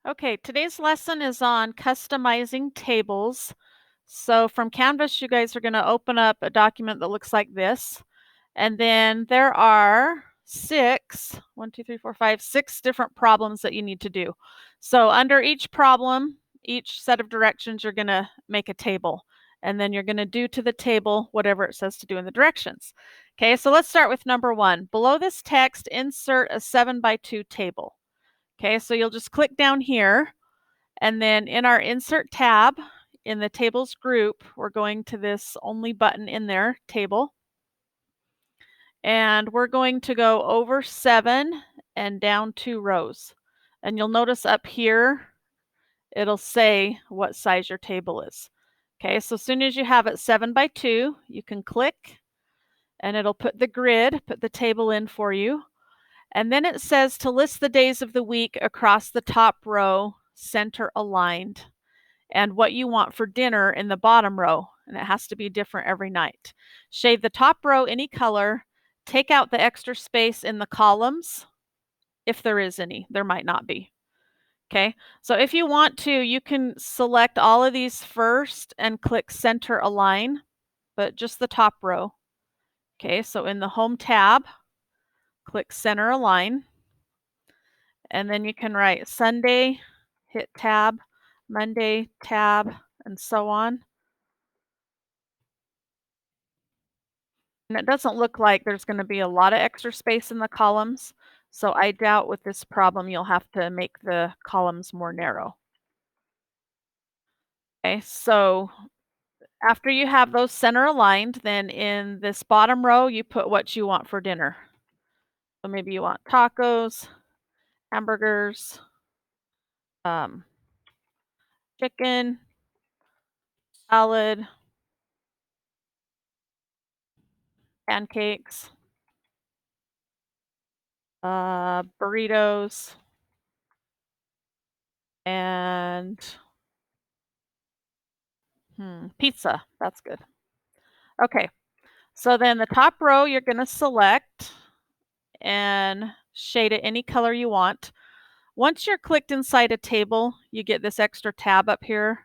Okay, today's lesson is on customizing tables. So from Canvas, you guys are going to open up a document that looks like this. And then there are six different problems that you need to do. So under each problem, each set of directions, you're going to make a table. And then you're going to do to the table whatever it says to do in the directions. Okay, so let's start with number 1. Below this text, insert a 7x2 table. Okay, so you'll just click down here, and then in our insert tab in the tables group, we're going to this only button in there, table. And we're going to go over 7 and down 2 rows. And you'll notice up here, it'll say what size your table is. Okay, so as soon as you have it 7x2, you can click and it'll put the grid, put the table in for you. And then it says to list the days of the week across the top row, center aligned, and what you want for dinner in the bottom row. And it has to be different every night. Shade the top row any color. Take out the extra space in the columns, if there is any. There might not be. Okay, so if you want to, you can select all of these first and click center align, but just the top row. Okay, so in the home tab, click center align. And then you can write Sunday, hit tab, Monday, tab, and so on. And it doesn't look like there's going to be a lot of extra space in the columns. So I doubt with this problem you'll have to make the columns more narrow. Okay, so after you have those center aligned, then in this bottom row, you put what you want for dinner. So maybe you want tacos, hamburgers, chicken, salad, pancakes, burritos, and pizza. That's good. Okay, so then the top row you're going to select and shade it any color you want. Once you're clicked inside a table, you get this extra tab up here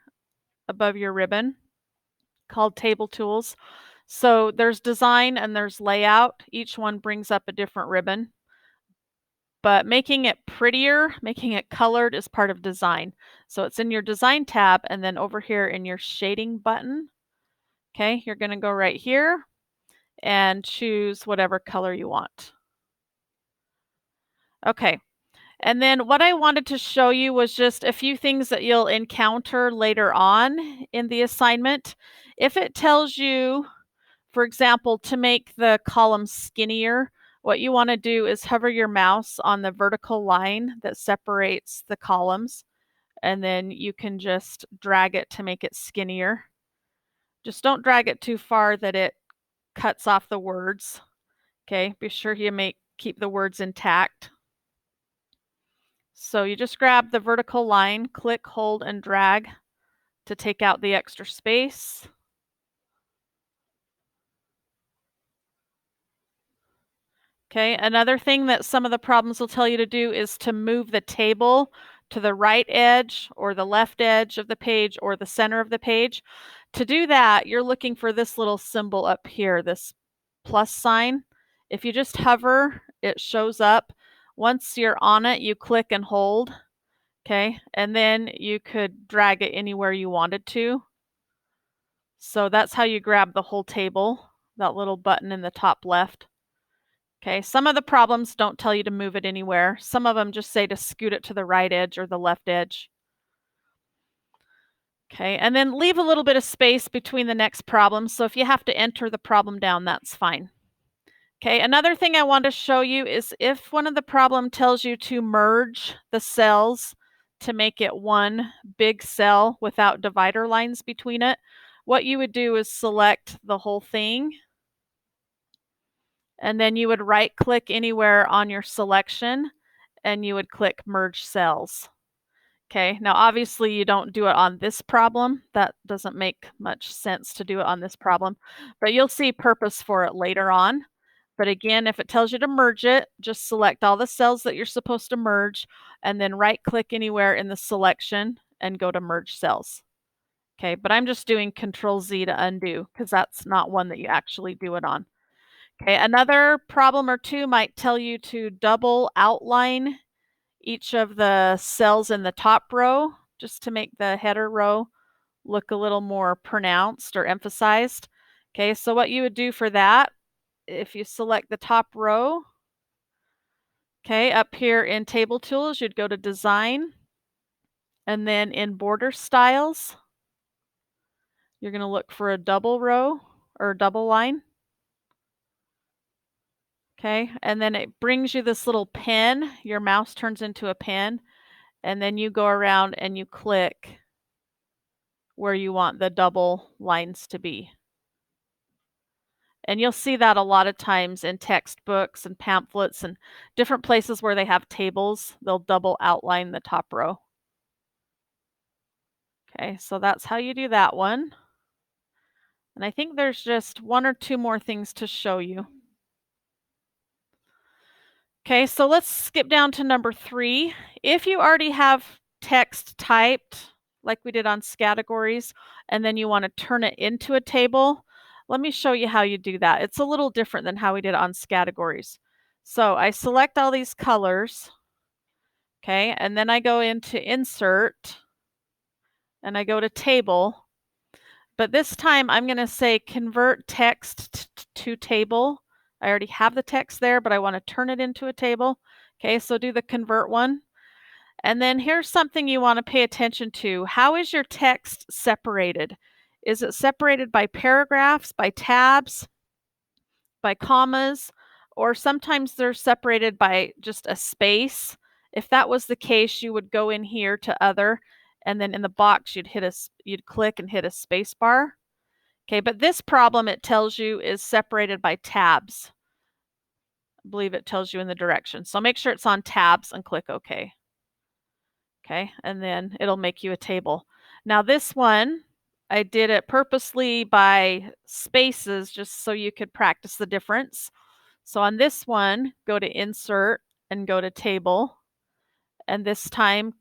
above your ribbon called Table Tools. So there's design and there's layout. Each one brings up a different ribbon. But making it prettier, making it colored is part of design. So it's in your design tab and then over here in your shading button. Okay, you're going to go right here and choose whatever color you want. Okay, and then what I wanted to show you was just a few things that you'll encounter later on in the assignment. If it tells you, for example, to make the column skinnier, what you want to do is hover your mouse on the vertical line that separates the columns, and then you can just drag it to make it skinnier. Just don't drag it too far that it cuts off the words. Okay, be sure you keep the words intact. So you just grab the vertical line, click, hold, and drag to take out the extra space. Okay, another thing that some of the problems will tell you to do is to move the table to the right edge or the left edge of the page or the center of the page. To do that, you're looking for this little symbol up here, this plus sign. If you just hover, it shows up. Once you're on it, you click and hold. Okay, and then you could drag it anywhere you wanted to. So that's how you grab the whole table, that little button in the top left. Okay, some of the problems don't tell you to move it anywhere. Some of them just say to scoot it to the right edge or the left edge. Okay, and then leave a little bit of space between the next problem. So if you have to enter the problem down, that's fine. Okay, another thing I want to show you is if one of the problem tells you to merge the cells to make it one big cell without divider lines between it, what you would do is select the whole thing, and then you would right click anywhere on your selection and you would click merge cells. Okay, now obviously you don't do it on this problem. That doesn't make much sense to do it on this problem, but you'll see purpose for it later on. But again, if it tells you to merge it, just select all the cells that you're supposed to merge and then right click anywhere in the selection and go to merge cells. Okay, but I'm just doing Control Z to undo because that's not one that you actually do it on. Okay, another problem or two might tell you to double outline each of the cells in the top row just to make the header row look a little more pronounced or emphasized. Okay, so what you would do for that, if you select the top row, okay, up here in Table Tools, you'd go to Design, and then in Border Styles, you're going to look for a double row or double line. Okay, and then it brings you this little pen. Your mouse turns into a pen, and then you go around and you click where you want the double lines to be. And you'll see that a lot of times in textbooks and pamphlets and different places where they have tables, they'll double outline the top row. Okay, so that's how you do that one. And I think there's just one or two more things to show you. Okay, so let's skip down to number 3. If you already have text typed, like we did on categories, and then you want to turn it into a table, let me show you how you do that. It's a little different than how we did on categories. So I select all these colors, okay, and then I go into Insert, and I go to Table, but this time I'm going to say Convert Text to Table. I already have the text there, but I want to turn it into a table. Okay, so do the convert one. And then here's something you want to pay attention to. How is your text separated? Is it separated by paragraphs, by tabs, by commas, or sometimes they're separated by just a space? If that was the case, you would go in here to Other, and then in the box you'd click and hit a space bar. Okay, but this problem, it tells you, is separated by tabs. I believe it tells you in the direction. So make sure it's on tabs and click OK. Okay, and then it'll make you a table. Now this one, I did it purposely by spaces just so you could practice the difference. So on this one, go to Insert and go to Table. And this time,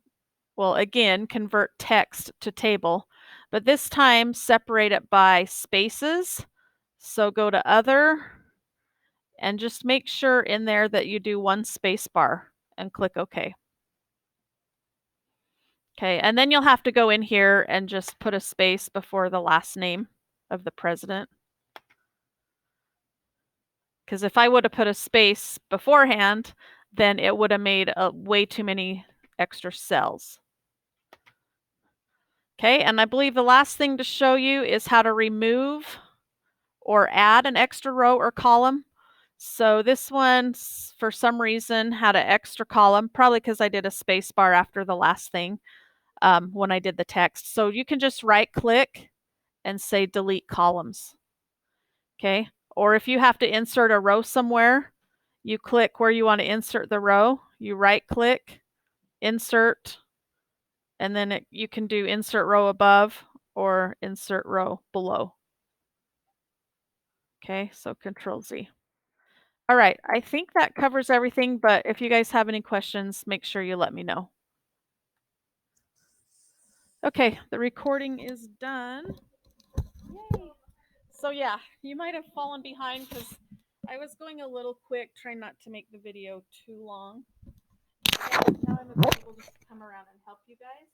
well, again, convert text to table. But this time, separate it by spaces. So go to Other, and just make sure in there that you do one space bar and click OK. Okay, and then you'll have to go in here and just put a space before the last name of the president. Because if I would have put a space beforehand, then it would have made way too many extra cells. Okay, and I believe the last thing to show you is how to remove or add an extra row or column. So this one, for some reason, had an extra column, probably because I did a space bar after the last thing when I did the text. So you can just right click and say delete columns. Okay, or if you have to insert a row somewhere, you click where you want to insert the row, you right click, insert, and then you can do insert row above or insert row below. Okay, so Control Z. All right, I think that covers everything, but if you guys have any questions, make sure you let me know. Okay, the recording is done. Yay! So yeah, you might have fallen behind because I was going a little quick, trying not to make the video too long. Now I'm able to come around and help you guys.